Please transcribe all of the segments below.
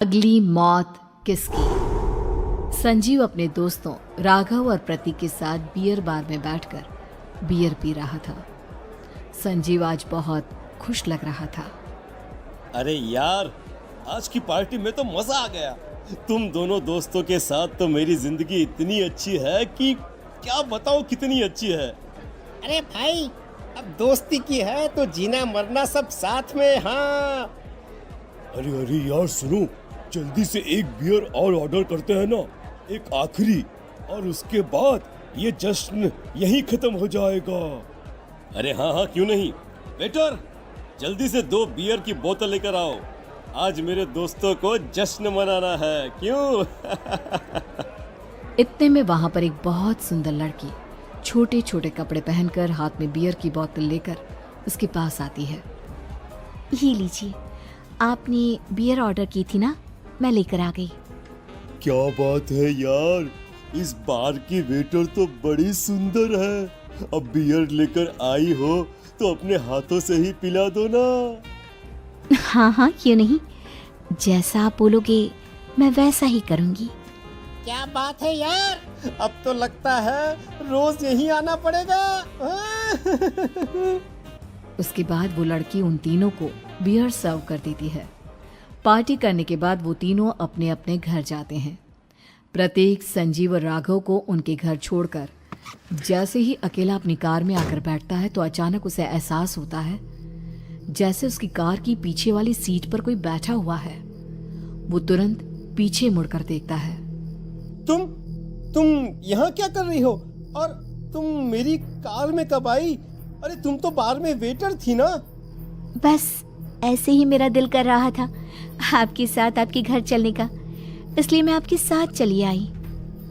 अगली मौत किसकी? संजीव अपने दोस्तों राघव और प्रतीक के साथ बियर बार में बैठकर बियर पी रहा था। संजीव आज बहुत खुश लग रहा था। अरे यार, आज की पार्टी में तो मजा आ गया। तुम दोनों दोस्तों के साथ तो मेरी जिंदगी इतनी अच्छी है कि क्या बताऊं कितनी अच्छी है। अरे भाई, अब दोस्ती की है तो जीना मरना सब साथ में। हाँ अरे अरे यार सुनो, जल्दी से एक बियर और ऑर्डर करते हैं ना, एक आखिरी, और उसके बाद ये जश्न यहीं खत्म हो जाएगा। अरे हाँ हाँ, क्यों नहीं। वेटर, जल्दी से 2 बियर की बोतल लेकर आओ। आज मेरे दोस्तों को जश्न मनाना है, क्यों? इतने में वहां पर एक बहुत सुंदर लड़की छोटे छोटे कपड़े पहनकर हाथ में बियर की बोतल लेकर उसके पास आती है। ये लीजिए, आपने बियर ऑर्डर की थी ना, मैं लेकर आ गई। क्या बात है यार, इस बार की वेटर तो बड़ी सुंदर है। अब बियर लेकर आई हो तो अपने हाथों से ही पिला दो ना। हाँ हाँ, क्यों नहीं, जैसा आप बोलोगे मैं वैसा ही करूँगी। क्या बात है यार, अब तो लगता है रोज यहीं आना पड़ेगा। उसके बाद वो लड़की उन तीनों को बियर सर्व कर देती है। पार्टी करने के बाद वो तीनों अपने अपने घर जाते हैं। प्रतीक संजीव और राघव को उनके घर छोड़कर जैसे ही अकेला अपनी कार में आकर बैठता है तो अचानक उसे एहसास होता है जैसे उसकी कार की पीछे वाली सीट पर कोई बैठा हुआ है। वो तुरंत पीछे मुड़कर देखता है। तुम यहाँ क्या कर रही हो? और तुम मेरी कार में कब आई? अरे तुम तो बार में वेटर थी ना। बस ऐसे ही मेरा दिल कर रहा था आपके साथ आपके घर चलने का, इसलिए मैं आपके साथ चली आई।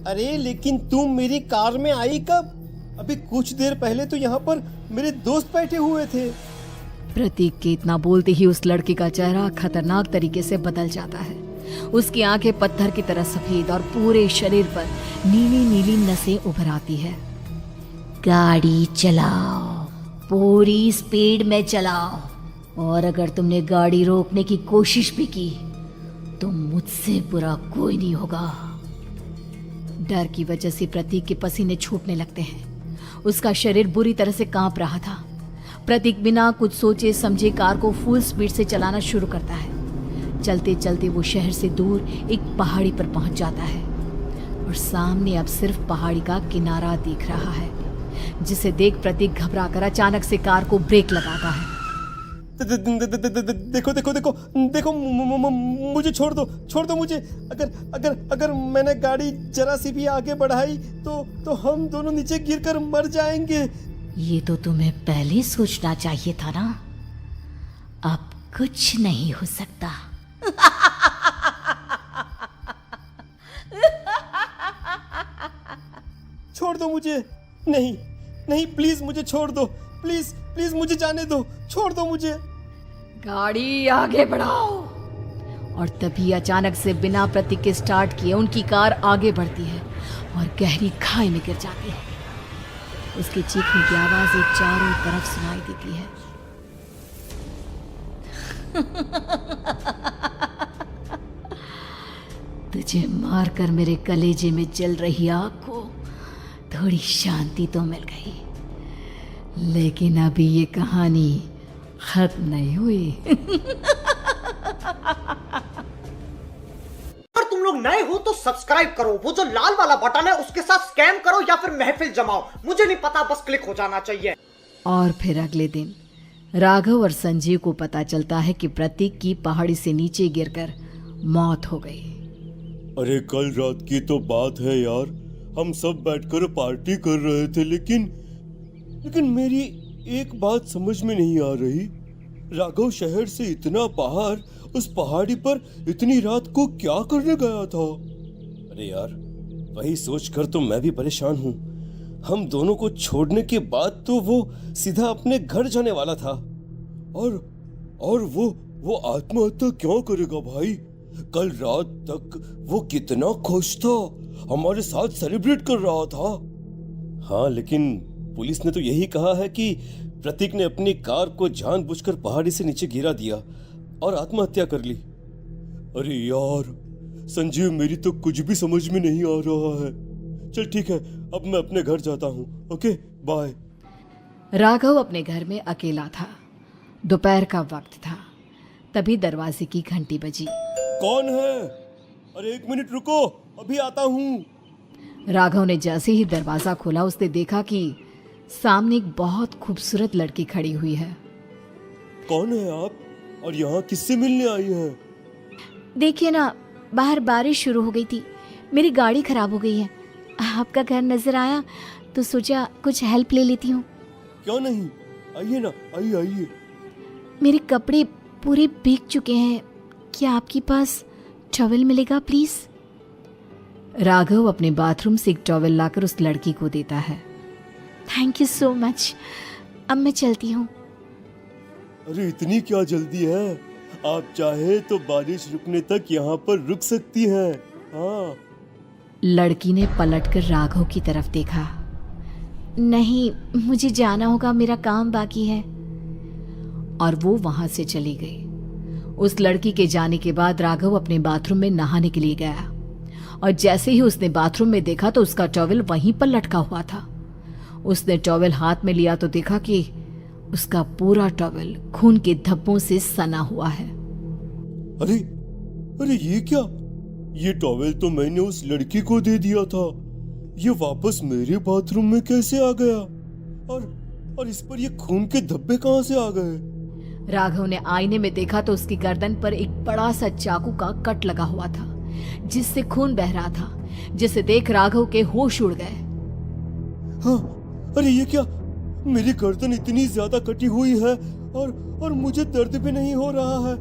अरे लेकिन तुम मेरी कार में आई कब? अभी कुछ देर पहले तो यहाँ पर मेरे दोस्त बैठे हुए थे। प्रतीक के इतना बोलते ही उस लड़के का चेहरा खतरनाक तरीके से बदल जाता है। उसकी आंखें पत्थर की तरह सफेद और पूरे शरीर पर नीली नीली नसें उभर आती है। गाड़ी चलाओ, पूरी स्पीड में चलाओ, और अगर तुमने गाड़ी रोकने की कोशिश भी की तो मुझसे बुरा कोई नहीं होगा। डर की वजह से प्रतीक के पसीने छूटने लगते हैं। उसका शरीर बुरी तरह से कांप रहा था। प्रतीक बिना कुछ सोचे समझे कार को फुल स्पीड से चलाना शुरू करता है। चलते चलते वो शहर से दूर एक पहाड़ी पर पहुंच जाता है और सामने अब सिर्फ पहाड़ी का किनारा दिख रहा है, जिसे देख प्रतीक घबराकर अचानक से कार को ब्रेक लगाता है। देखो देखो देखो देखो, मुझे छोड़ दो मुझे। अगर मैंने गाड़ी जरा सी भी आगे बढ़ाई तो हम दोनों नीचे गिरकर मर जाएंगे। ये तो तुम्हें पहले सोचना चाहिए था ना। अब कुछ नहीं हो सकता। छोड़ दो मुझे। नहीं नहीं, प्लीज मुझे छोड़ दो। प्लीज प्लीज मुझे जाने दो, छोड़ दो मुझे। गाड़ी आगे बढ़ाओ। और तभी अचानक से बिना प्रतीक के स्टार्ट किए उनकी कार आगे बढ़ती है और गहरी खाई में गिर जाती है। उसकी चीखने की आवाजें चारों तरफ सुनाई देती है। तुझे मारकर मेरे कलेजे में जल रही आग को थोड़ी शांति तो मिल गई, लेकिन अभी ये कहानी खत्म नहीं हुई। अगर तुम लोग नए हो तो सब्सक्राइब करो, वो जो लाल वाला बटन है उसके साथ स्कैम करो या फिर महफिल जमाओ, मुझे नहीं पता, बस क्लिक हो जाना चाहिए। और फिर अगले दिन राघव और संजीव को पता चलता है कि प्रतीक की पहाड़ी से नीचे गिरकर मौत हो गई। अरे कल रात की तो बात है यार, हम सब बैठकर पार्टी कर रहे थे, लेकिन मेरी एक बात समझ में नहीं आ रही। राघव शहर से इतना बाहर उस पहाड़ी पर इतनी रात को क्या करने गया था? अरे यार, वही सोचकर तो मैं भी परेशान हूँ। हम दोनों को छोड़ने के बाद तो वो सीधा अपने घर जाने वाला था, और वो आत्महत्या क्यों करेगा भाई? कल रात तक वो कितना खुश था, हमारे साथ सेलिब्रेट कर रहा था। हाँ, लेकिन पुलिस ने तो यही कहा है कि प्रतीक ने अपनी कार को जानबूझकर पहाड़ी से नीचे गिरा दिया और आत्महत्या कर ली। अरे यार संजीव, मेरी तो कुछ भी समझ में नहीं आ रहा है। चल ठीक है, अब मैं अपने घर जाता हूँ। Okay bye. राघव अपने घर में अकेला था। दोपहर का वक्त था। तभी दरवाजे की घंटी बजी। कौन है? अरे 1 मिनट रुको, अभी आता हूँ। राघव ने जैसे ही दरवाजा खोला उसने देखा कि सामने एक बहुत खूबसूरत लड़की खड़ी हुई है। कौन है आप और यहाँ किससे मिलने आई है? देखिए ना, बाहर बारिश शुरू हो गई थी, मेरी गाड़ी खराब हो गई है। आपका घर नजर आया तो सोचा कुछ हेल्प ले लेती हूँ। क्यों नहीं, आइए ना, आइए आइए। मेरे कपड़े पूरे भीग चुके हैं, क्या आपके पास टॉवल मिलेगा प्लीज? राघव अपने बाथरूम से एक टॉवल लाकर उस लड़की को देता है। थैंक यू सो मच, अब मैं चलती हूँ। अरे इतनी क्या जल्दी है? आप चाहे तो बारिश रुकने तक यहाँ पर रुक सकती हैं। हाँ। लड़की ने पलटकर राघव की तरफ देखा। नहीं, मुझे जाना होगा, मेरा काम बाकी है। और वो वहां से चली गई। उस लड़की के जाने के बाद राघव अपने बाथरूम में नहाने के लिए गया और जैसे ही उसने बाथरूम में देखा तो उसका टॉवल वहीं पर लटका हुआ था। उसने टॉवल हाथ में लिया तो देखा कि उसका पूरा टॉवल खून के धब्बों से सना हुआ है। अरे अरे ये क्या? ये टॉवल तो मैंने उस लड़की को दे दिया था। ये वापस मेरे बाथरूम में कैसे आ गया? और इस पर ये खून के धब्बे कहां से आ गए? राघव ने आईने में देखा तो उसकी गर्दन पर एक बड़ा सा चाकू का कट लगा हुआ था जिससे खून बह रहा था, जिसे देख राघव के होश उड़ गए। हाँ, अरे ये क्या? मेरी गर्दन इतनी ज्यादा कटी हुई है और मुझे दर्द भी नहीं हो रहा है।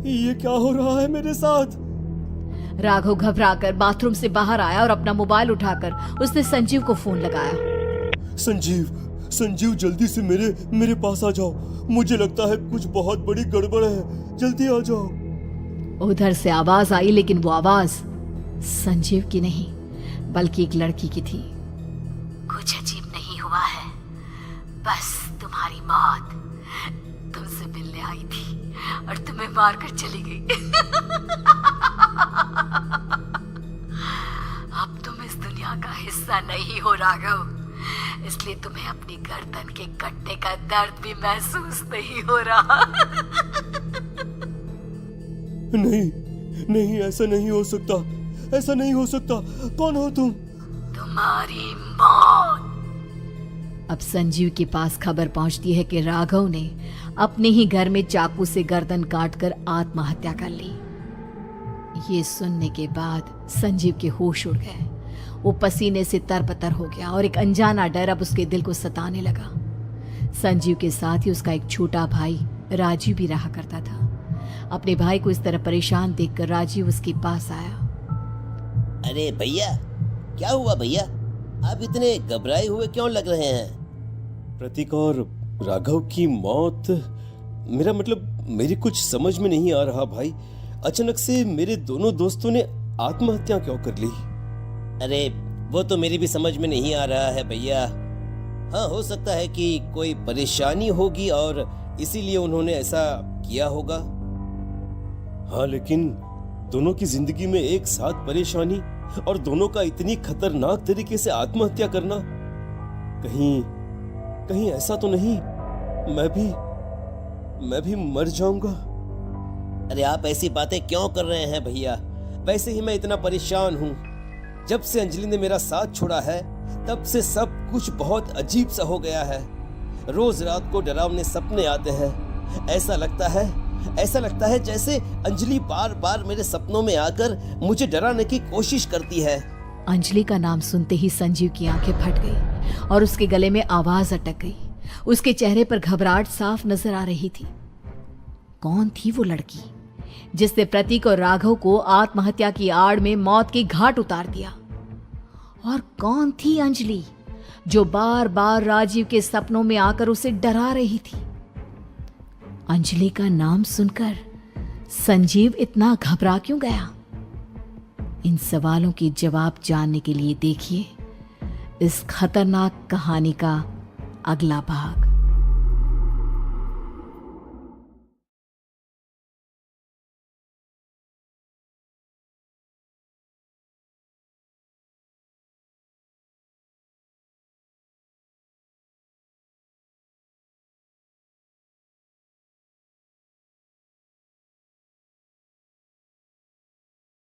ये क्या हो रहा है मेरे साथ? राघव घबराकर बाथरूम से बाहर आया और अपना मोबाइल उठाकर उसने संजीव को फोन लगाया। संजीव जल्दी से मेरे पास आ जाओ। मुझे लगता है कुछ बहुत बड़ी गड़बड़ है, जल्दी आ जाओ। उधर से आवाज आई, लेकिन वो आवाज संजीव की नहीं बल्कि एक लड़की की थी। कुछ अजीब नहीं हुआ है, बस तुम्हारी मौत तुमसे मिलने आई थी और तुम्हें मारकर चली गई। अब तुम इस दुनिया का हिस्सा नहीं हो राघव, इसलिए तुम्हें अपनी गर्दन के कटने का दर्द भी महसूस नहीं हो रहा। नहीं, ऐसा नहीं हो सकता, ऐसा नहीं हो सकता। कौन हो तुम? तुम्हारी मौत। अब संजीव के पास खबर पहुंचती है कि राघव ने अपने ही घर में चाकू से गर्दन काटकर आत्महत्या कर ली। ये सुनने के बाद संजीव के होश उड़ गए। वो पसीने से तरबतर हो गया और एक अनजाना डर अब उसके दिल को सताने लगा। संजीव के साथ ही उसका एक छोटा भाई राजीव भी रहा करता था। अपने भाई को इस तरह परेशान देखकर राजीव उसके पास आया। अरे भैया, क्या हुआ भैया? आप इतने घबराए हुए क्यों लग रहे हैं? प्रतीक और राघव की मौत, मेरा मतलब मेरी कुछ समझ में नहीं आ रहा भाई। अचानक से मेरे दोनों दोस्तों ने आत्महत्या क्यों कर ली? अरे वो तो मेरी भी समझ में नहीं आ रहा है भैया। हाँ, हो सकता है कि कोई परेशानी होगी और इसीलिए उन्होंने ऐसा किया होगा। हाँ, लेकिन दोनों की जिंदगी में एक साथ परेशानी और दोनों का इतनी खतरनाक तरीके से आत्महत्या करना, कहीं ऐसा तो नहीं मैं भी मर जाऊंगा? अरे आप ऐसी बातें क्यों कर रहे हैं भैया? वैसे ही मैं इतना परेशान हूँ। जब से अंजलि ने मेरा साथ छोड़ा है तब से सब कुछ बहुत अजीब सा हो गया है। रोज रात को डरावने सपने आते हैं। ऐसा लगता है जैसे अंजलि बार बार मेरे सपनों में आकर मुझे डराने की कोशिश करती है। अंजलि का नाम सुनते ही संजीव की आंखें फट गई और उसके गले में आवाज अटक गई। उसके चेहरे पर घबराहट साफ नजर आ रही थी। कौन थी वो लड़की जिसने प्रतीक और राघव को आत्महत्या की आड़ में मौत के घाट उतार दिया? और कौन थी अंजलि जो बार बार राजीव के सपनों में आकर उसे डरा रही थी? अंजलि का नाम सुनकर संजीव इतना घबरा क्यों गया? इन सवालों के जवाब जानने के लिए देखिए इस खतरनाक कहानी का अगला भाग।